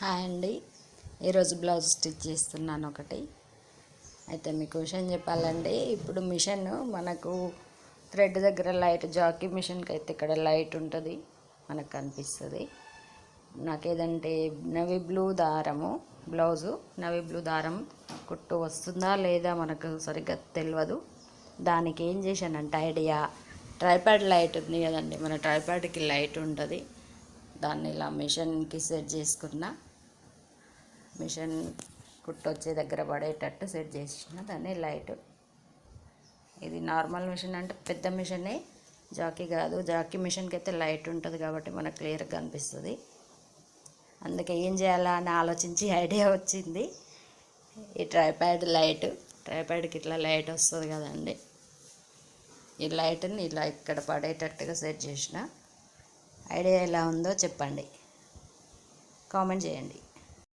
Hi అండి. ఈరోజు blouse stitch చేస్తున్నాను ఒకటి. అయితే మీకు విషయం చెప్పాలండి, ఇప్పుడు మిషన్ మనకు థ్రెడ్ దగ్గర లైట్, జాకీ మిషన్కి అయితే ఇక్కడ లైట్ ఉంటుంది, మనకు కనిపిస్తుంది. నాకు ఏదంటే నవీ బ్లూ దారము, బ్లౌజు నవీ బ్లూ దారం కుట్టు వస్తుందా లేదా మనకు సరిగ్గా తెలియదు. దానికి ఏం చేశానంటే ఐడియా, ట్రైపాడ్ లైట్ ఉంది కదండి, మన ట్రైపాడ్కి లైట్ ఉంటుంది, దాన్ని ఇలా మిషన్కి సెట్ చేసుకున్న, మిషన్ కుట్టొచ్చే దగ్గర పడేటట్టు సెట్ చేసిన దాన్ని లైట్. ఇది నార్మల్ మిషన్ అంటే పెద్ద మిషనే, జాకీ కాదు. జాకీ మిషన్కి అయితే లైట్ ఉంటుంది కాబట్టి మనకు క్లియర్గా కనిపిస్తుంది. అందుకే ఏం చేయాలా అని ఆలోచించి ఐడియా వచ్చింది ఈ ట్రైపాడ్ లైట్. ట్రైపాడ్కి ఇట్లా లైట్ వస్తుంది కదండి, ఈ లైట్ని ఇలా ఇక్కడ పడేటట్టుగా సెట్ చేసిన. ఐడియా ఎలా ఉందో చెప్పండి, కామెంట్ చేయండి.